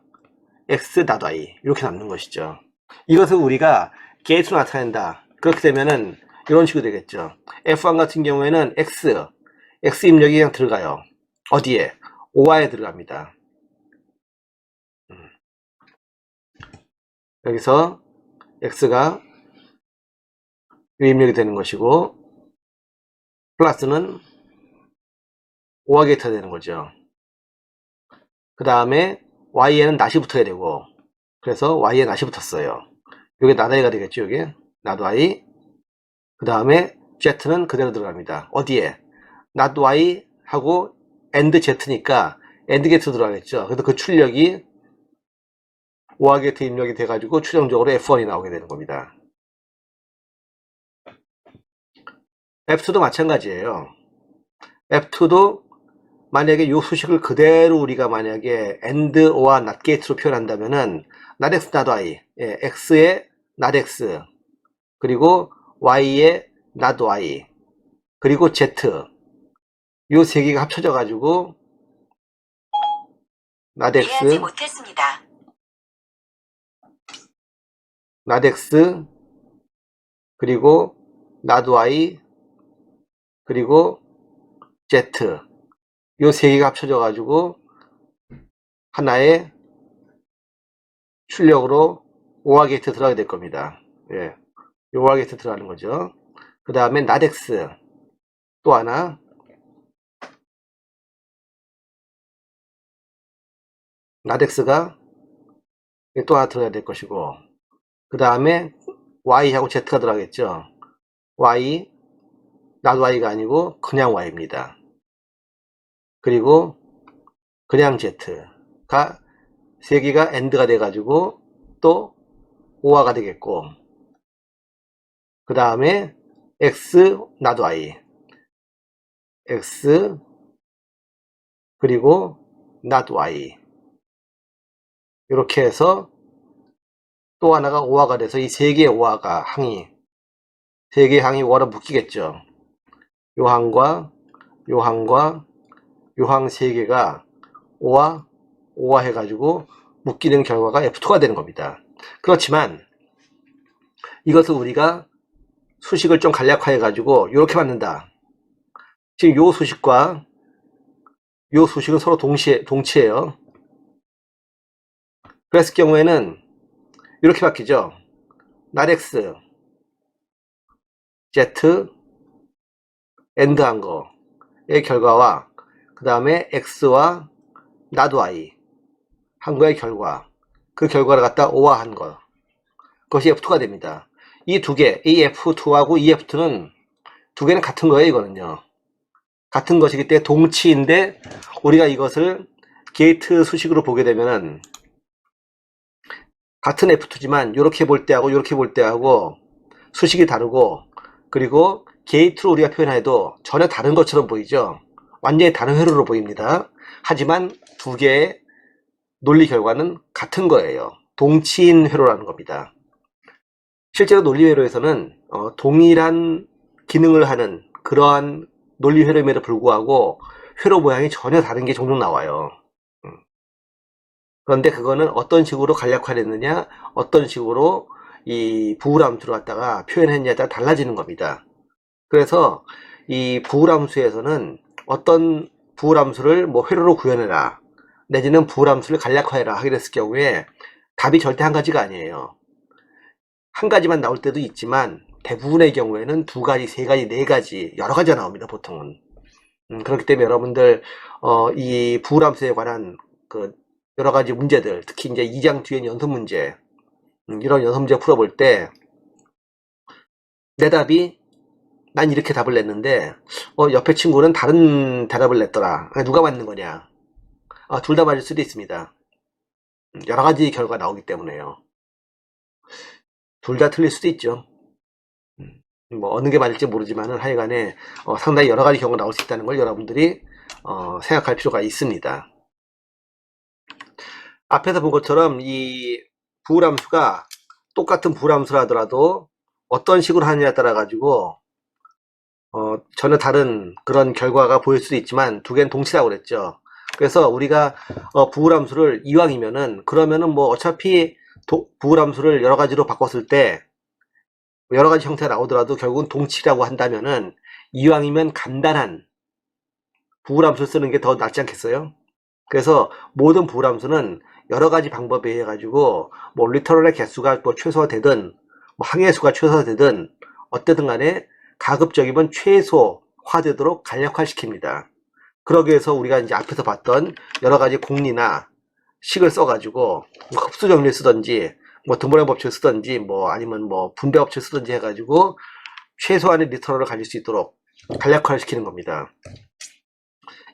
X not Y 이렇게 남는 것이죠. 이것을 우리가 게이트로 나타낸다. 그렇게 되면은 이런 식으로 되겠죠. F1 같은 경우에는 X 입력이 그냥 들어가요. 어디에? OR에 들어갑니다. 여기서 X가 요 입력이 되는 것이고 플러스는 OR 게이트가 되는 거죠. 그 다음에 y에는 낫이 붙어야 되고, 그래서 y에 낫이 붙었어요. 이게 나다이가 되겠죠. 이게 not y. 그 다음에 z는 그대로 들어갑니다. 어디에? not y 하고 and z니까 and get 들어가겠죠. 그래서 그 출력이 오화 게이트 입력이 돼가지고 최종적으로 F1이 나오게 되는 겁니다. F2도 마찬가지예요. F2도 만약에 이 수식을 그대로 우리가 만약에 AND, OR, NOT 게이트로 표현한다면은 not X, not Y, 예, X에 not X, 그리고 Y에 not Y, 그리고 Z, 이 세 개가 합쳐져 가지고 not X, 이해하지 못했습니다. not X, 그리고 not Y, 그리고 Z, 이 세 개가 합쳐져 가지고 하나의 출력으로 OR 게이트 들어가게 될 겁니다. 예, OR 게이트 들어가는 거죠. 그 다음에 not X, 또 하나 not X가 또 하나 들어가야 될 것이고, 그 다음에 Y하고 Z가 들어가겠죠. Y, not Y가 아니고 그냥 Y입니다. 그리고 그냥 Z가 세 개가 AND가 돼가지고 또 OR가 되겠고, 그 다음에 X, not Y, X, 그리고 not Y, 이렇게 해서 또 하나가 OR가 돼서 이 세 개의 OR가 항이, 세 개의 항이 OR로 묶이겠죠. 요 항과 요 항과 요 항 세 개가 OR 해가지고 묶이는 결과가 F2가 되는 겁니다. 그렇지만 이것을 우리가 수식을 좀 간략화해 가지고 이렇게 만든다. 지금 요 수식과 요 수식은 서로 동치예요. 그랬을 경우에는 이렇게 바뀌죠. not X, Z, AND 한 거의 결과와 그 다음에 X와 not Y 한 거의 결과, 그 결과를 갖다 OR 한 거, 그것이 F2가 됩니다. 이 두 개, 이 F2하고 이 F2는 두 개는 같은 거예요. 이거는요, 같은 것이기 때문에 동치인데 우리가 이것을 게이트 수식으로 보게 되면은 같은 F2지만 이렇게 볼 때하고 이렇게 볼 때하고 수식이 다르고, 그리고 게이트로 우리가 표현해도 전혀 다른 것처럼 보이죠. 완전히 다른 회로로 보입니다. 하지만 두 개의 논리 결과는 같은 거예요. 동치인 회로라는 겁니다. 실제로 논리 회로에서는 동일한 기능을 하는 그러한 논리 회로임에도 불구하고 회로 모양이 전혀 다른 게 종종 나와요. 그런데 그거는 어떤 식으로 간략화됐느냐, 어떤 식으로 이 부울함수를 갖다가 표현했냐에 따라 달라지는 겁니다. 그래서 이 부울함수에서는 어떤 부울함수를 뭐 회로로 구현해라, 내지는 부울함수를 간략화해라 하게 됐을 경우에 답이 절대 한 가지가 아니에요. 한 가지만 나올 때도 있지만 대부분의 경우에는 두 가지, 세 가지, 네 가지, 여러 가지가 나옵니다. 보통은. 그렇기 때문에 여러분들 이 부울함수에 관한 그 여러 가지 문제들, 특히 이제 2장 뒤엔 연습 문제, 이런 연습 문제 풀어볼 때 내 답이 난 이렇게 답을 냈는데 옆에 친구는 다른 대답을 냈더라. 누가 맞는 거냐? 둘 다 맞을 수도 있습니다. 여러 가지 결과가 나오기 때문에요. 둘 다 틀릴 수도 있죠. 뭐 어느 게 맞을지 모르지만은 하여간에 상당히 여러 가지 경우가 나올 수 있다는 걸 여러분들이 생각할 필요가 있습니다. 앞에서 본 것처럼 이 부울함수가 똑같은 부울함수라 하더라도 어떤 식으로 하느냐에 따라 가지고 전혀 다른 그런 결과가 보일 수도 있지만 두 개는 동치라고 그랬죠. 그래서 우리가 부울함수를 이왕이면은 그러면은 뭐 어차피 부울함수를 여러 가지로 바꿨을 때 여러 가지 형태가 나오더라도 결국은 동치라고 한다면은 이왕이면 간단한 부울함수를 쓰는 게 더 낫지 않겠어요? 그래서 모든 부울함수는 여러 가지 방법에 의해 가지고 뭐 리터럴의 개수가 뭐 최소화되든 뭐 항해수가 최소화되든 어쨌든 간에 가급적이면 최소화되도록 간략화시킵니다. 그러기 위해서 우리가 이제 앞에서 봤던 여러 가지 공리나 식을 써가지고 뭐 흡수 정리를 쓰든지 뭐 드모레 법칙을 쓰든지 뭐 아니면 뭐 분배 법칙을 쓰든지 해가지고 최소한의 리터럴을 가질 수 있도록 간략화를 시키는 겁니다.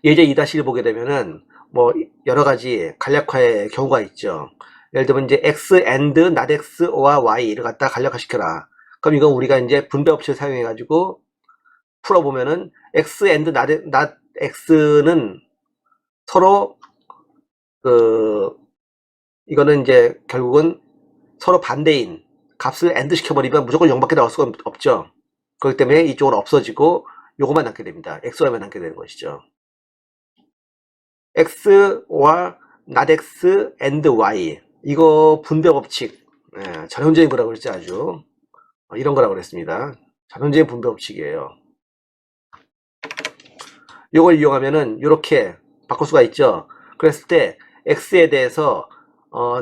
예제 2-1 보게 되면은 뭐 여러 가지 간략화의 경우가 있죠. 예를 들면 이제 x and not x와 y를 갖다 간략화 시켜라. 그럼 이건 우리가 이제 분배 법칙을 사용해 가지고 풀어보면은 x and not x는 서로 이거는 이제 결국은 서로 반대인 값을 and 시켜버리면 무조건 0밖에 나올 수가 없죠. 그렇기 때문에 이쪽은 없어지고 요것만 남게 됩니다. xy만 남게 되는 것이죠. x와 not x and y 이거 분배 법칙 전형적인 거라고 그랬죠. 아주 이런 거라고 그랬습니다. 전형적인 분배 법칙이에요. 이걸 이용하면은 이렇게 바꿀 수가 있죠. 그랬을 때 x에 대해서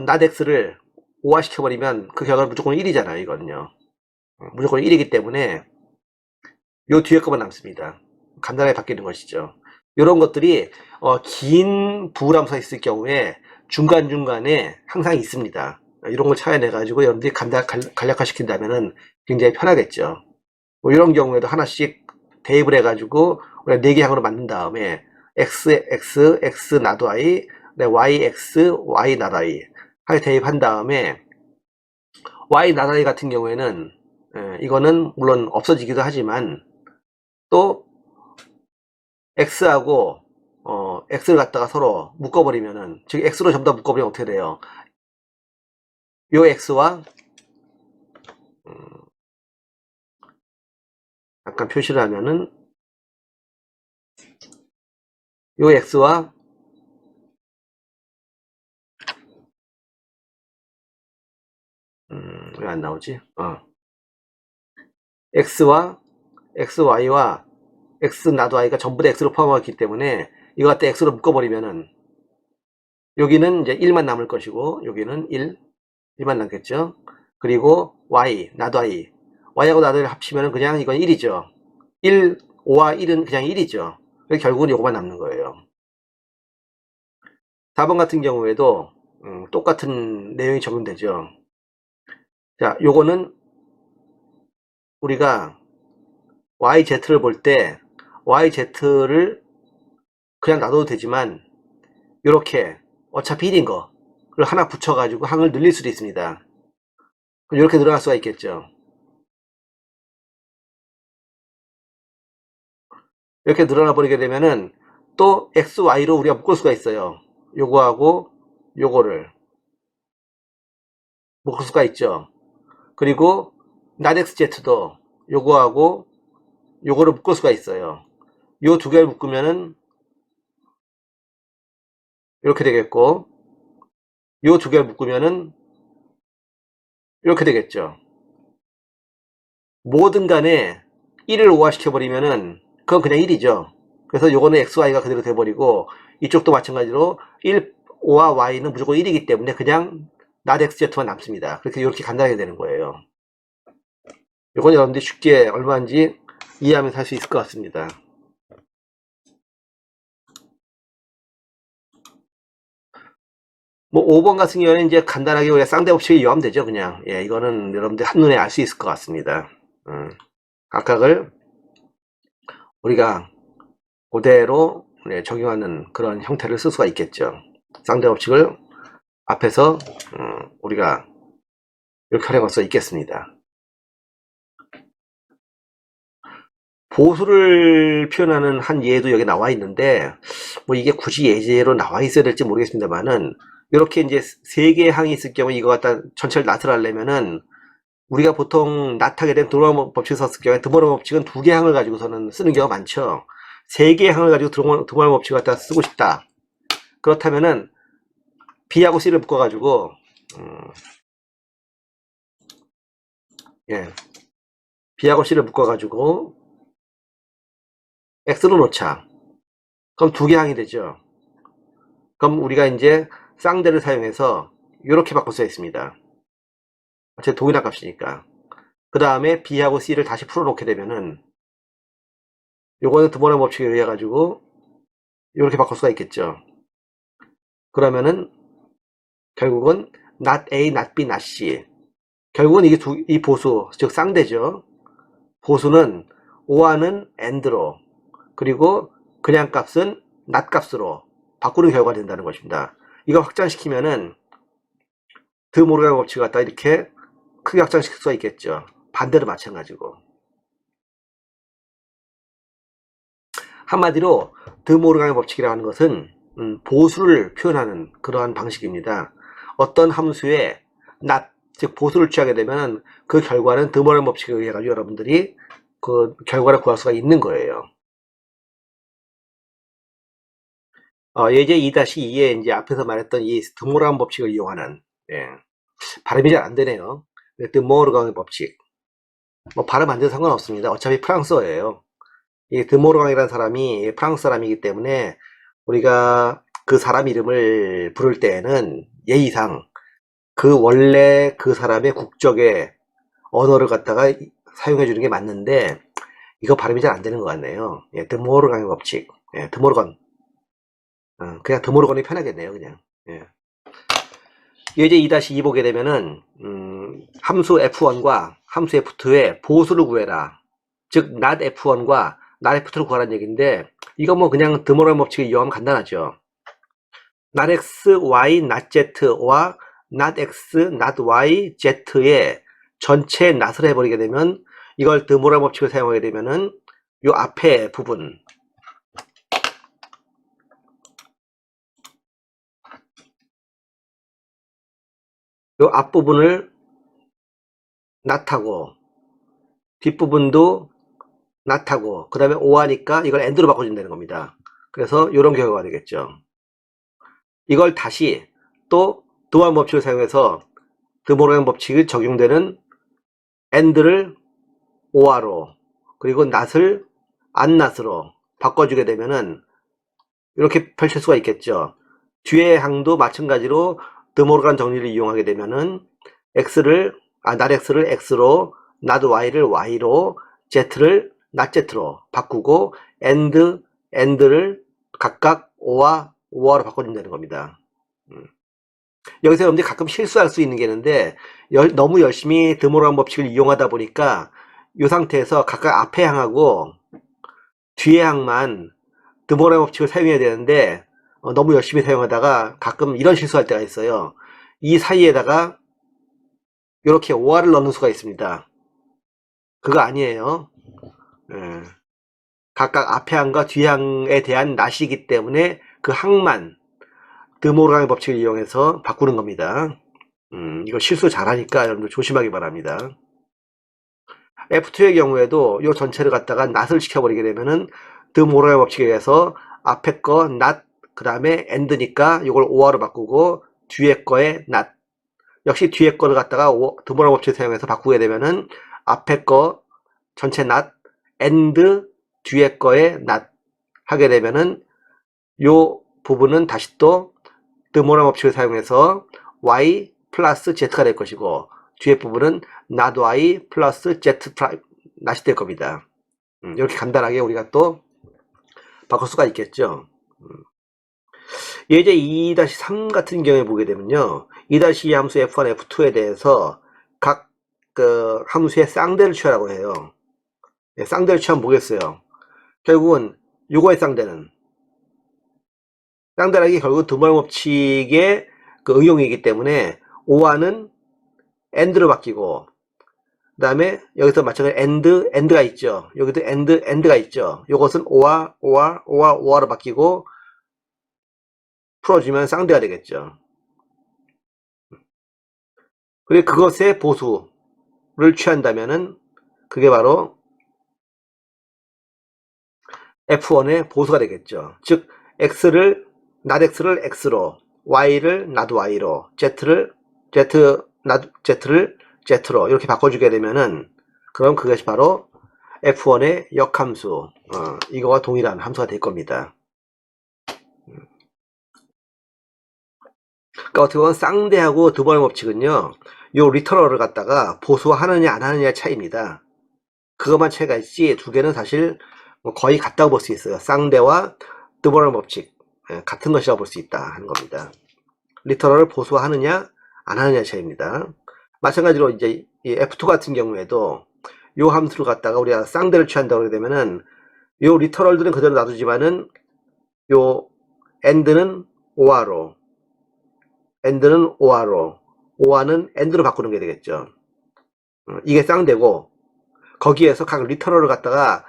not x를 5화 시켜버리면 그 결과는 무조건 1이잖아요. 이거는요. 무조건 1이기 때문에 요 뒤에 것만 남습니다. 간단하게 바뀌는 것이죠. 이런 것들이 긴 부호함수가 있을 경우에 중간중간에 항상 있습니다. 이런 걸 찾아내 가지고 여러분들이 간략화 시킨다면은 굉장히 편하겠죠. 뭐 이런 경우에도 하나씩 대입을 해 가지고 우리가 4개 항으로 만든 다음에 x not y, y x y not y 하게 대입한 다음에 y not y 같은 경우에는 이거는 물론 없어지기도 하지만 또 x하고 x를 갖다가 서로 묶어버리면은, 즉 x로 전부 다 묶어버리면 어떻게 돼요? 요 x와 약간 표시를 하면은 요 x와 왜 안 나오지? x와 xy와 x not y가 전부 다 x로 포함하기 때문에 이거 갖다 x로 묶어버리면은 여기는 이제 1만 남을 것이고 여기는 1만 남겠죠. 그리고 y not y y하고 not y를 합치면은 그냥 이건 1이죠. 5와 1은 그냥 1이죠. 결국은 요거만 남는 거예요. 4번 같은 경우에도 똑같은 내용이 적용되죠. 자, 요거는 우리가 YZ를 볼 때 YZ를 그냥 놔둬도 되지만 이렇게 어차피 1인 거를 하나 붙여가지고 항을 늘릴 수도 있습니다. 그럼 이렇게 늘어날 수가 있겠죠. 이렇게 늘어나 버리게 되면은 또 XY로 우리가 묶을 수가 있어요. 요거하고 요거를 묶을 수가 있죠. 그리고 not XZ도 요거하고 요거를 묶을 수가 있어요. 요 두 개를 묶으면은 이렇게 되겠고 요 두 개를 묶으면은 이렇게 되겠죠. 뭐든 간에 1을 5화 시켜버리면은 그건 그냥 1이죠. 그래서 요거는 XY가 그대로 돼버리고 이쪽도 마찬가지로 5와 Y는 무조건 1이기 때문에 그냥 not XZ만 남습니다. 그렇게 이렇게 간단하게 되는 거예요. 요건 여러분들이 쉽게 얼마인지 이해하면서 할 수 있을 것 같습니다. 뭐 5번 같은 경우는 이제 간단하게 우리가 쌍대 법칙을 이용하면 되죠. 그냥 이거는 여러분들 한눈에 알 수 있을 것 같습니다. 각각을 우리가 그대로 적용하는 그런 형태를 쓸 수가 있겠죠. 쌍대 법칙을 앞에서 우리가 이렇게 활용할 수 있겠습니다. 보수를 표현하는 한 예도 여기 나와 있는데 뭐 이게 굳이 예제로 나와 있어야 될지 모르겠습니다만은 이렇게 이제 3개의 항이 있을 경우 이거 갖다 전체를 나타내려면은 우리가 보통 나타하게 된 드모레 법칙을 썼을 경우에 드모레 법칙은 2개 항을 가지고서는 쓰는 경우가 많죠. 3개의 항을 가지고 드모레 법칙을 갖다 쓰고 싶다. 그렇다면은 B하고 C를 묶어가지고 B하고 C를 묶어가지고 X로 놓자. 그럼 2개 항이 되죠. 그럼 우리가 이제 쌍대를 사용해서 이렇게 바꿀 수가 있습니다. 제 동일한 값이니까. 그 다음에 B하고 C를 다시 풀어놓게 되면은 요거는 드모레 법칙에 의해 가지고 이렇게 바꿀 수가 있겠죠. 그러면은 결국은 not A, not B, not C. 결국은 이 보수, 즉 쌍대죠. 보수는 오와는 and로, 그리고 그냥 값은 not 값으로 바꾸는 결과가 된다는 것입니다. 이거 확장시키면은 드모르간 법칙을 갖다 이렇게 크게 확장시킬 수가 있겠죠. 반대로 마찬가지고. 한마디로 드모르간의 법칙이라고 하는 것은 보수를 표현하는 그러한 방식입니다. 어떤 함수에 not, 즉 보수를 취하게 되면 그 결과는 드모르간 법칙에 의해 가지고 여러분들이 그 결과를 구할 수가 있는 거예요. 예제 2-2에 이제 앞에서 말했던 이 드모르간 법칙을 이용하는, 발음이 잘 안 되네요. 드모르간의 법칙. 뭐 발음 안 돼도 상관없습니다. 어차피 프랑스어예요. 이 드모르강이라는 사람이 프랑스 사람이기 때문에 우리가 그 사람 이름을 부를 때에는 예의상 그 원래 그 사람의 국적의 언어를 갖다가 사용해 주는 게 맞는데 이거 발음이 잘 안 되는 것 같네요. 드모르강의 법칙. 드모르건. 그냥 드모르건이 편하겠네요, 그냥. 예제 2-2 보게 되면은 함수 F1과 함수 F2의 보수를 구해라. 즉 not F1과 not F2를 구하라는 얘기인데 이거 뭐 그냥 드모르간 법칙을 이용하면 간단하죠. not X, Y, not Z와 not X, not Y, Z의 전체 not을 해버리게 되면 이걸 드모르간 법칙을 사용하게 되면은 요 앞에 부분, 요 앞부분을 not하고 뒷부분도 not하고 그 다음에 오하니까 이걸 and로 바꿔준다는 겁니다. 그래서 이런 결과가 되겠죠. 이걸 다시 또 드모르간 법칙을 사용해서 드모르간 법칙이 적용되는 and를 오하로 그리고 not을 안 not으로 바꿔주게 되면은 이렇게 펼칠 수가 있겠죠. 뒤의 항도 마찬가지로 드모르간 정리를 이용하게 되면은 not x를 x로, not y를 y로, z를 not z로 바꾸고 and를 각각 오와 오하로 바꿔준다는 겁니다. 여기서 여러분들이 가끔 실수할 수 있는 게 있는데 너무 열심히 드모르간 법칙을 이용하다 보니까 이 상태에서 각각 앞에 항하고 뒤에 항만 드모르간 법칙을 사용해야 되는데 너무 열심히 사용하다가 가끔 이런 실수할 때가 있어요. 이 사이에다가 이렇게 오하를 넣는 수가 있습니다. 그거 아니에요. 각각 앞에 항과 뒤에 항에 대한 not이기 때문에 그 항만 드모르간의 법칙을 이용해서 바꾸는 겁니다. 이거 실수 잘하니까 여러분들 조심하기 바랍니다. F2의 경우에도 이 전체를 갖다가 not을 시켜버리게 되면은 드모르간의 법칙에 의해서 앞에 거 not, 그 다음에 and니까 이걸 오하로 바꾸고 뒤에 거에 not. 역시 뒤에 거를 갖다가 드모르간 법칙을 사용해서 바꾸게 되면은 앞에 거 전체 not, and 뒤에 거에 not 하게 되면은 요 부분은 다시 또 드모르간 법칙을 사용해서 y 플러스 z가 될 것이고 뒤에 부분은 not y 플러스 z 프라임 not이 될 겁니다. 이렇게 간단하게 우리가 또 바꿀 수가 있겠죠. 예제 2-3 같은 경우에 보게 되면요. 2-2 함수 F1, F2에 대해서 각 그 함수의 쌍대를 취하라고 해요. 쌍대를 취하면 뭐겠어요? 결국은 요거의 쌍대라는 게 결국 드모르간 법칙의 그 응용이기 때문에 오하는 and로 바뀌고 그 다음에 여기서 마찬가지로 and가 있죠. 여기도 and가 있죠. 요것은 오하로 바뀌고 풀어주면 쌍대가 되겠죠. 그리고 그것의 보수를 취한다면은 그게 바로 F1의 보수가 되겠죠. 즉 not x를 x로, y를 not y로, z를 z로 이렇게 바꿔주게 되면은 그럼 그것이 바로 F1의 역함수, 이거와 동일한 함수가 될 겁니다. 그러니까 어떻게 보면 쌍대하고 드모르간 법칙은요, 요 리터럴을 갖다가 보수하느냐 안 하느냐의 차이입니다. 그것만 차이가 있지 두 개는 사실 거의 같다고 볼 수 있어요. 쌍대와 드보랄 법칙, 같은 것이라고 볼 수 있다 하는 겁니다. 리터럴을 보수하느냐 안 하느냐 차이입니다. 마찬가지로 이제 이 F2 같은 경우에도 요 함수를 갖다가 우리가 쌍대를 취한다고 하게 되면은 요 리터럴들은 그대로 놔두지만은 요 AND는 OR로, AND는 OR로, OR는 AND로 바꾸는 게 되겠죠. 이게 쌍대고 거기에서 각 리터럴을 갖다가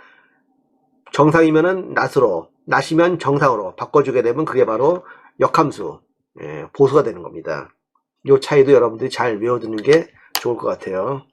정상이면은 낫으로, 낫이면 정상으로 바꿔주게 되면 그게 바로 역함수, 보수가 되는 겁니다. 요 차이도 여러분들이 잘 외워두는 게 좋을 것 같아요.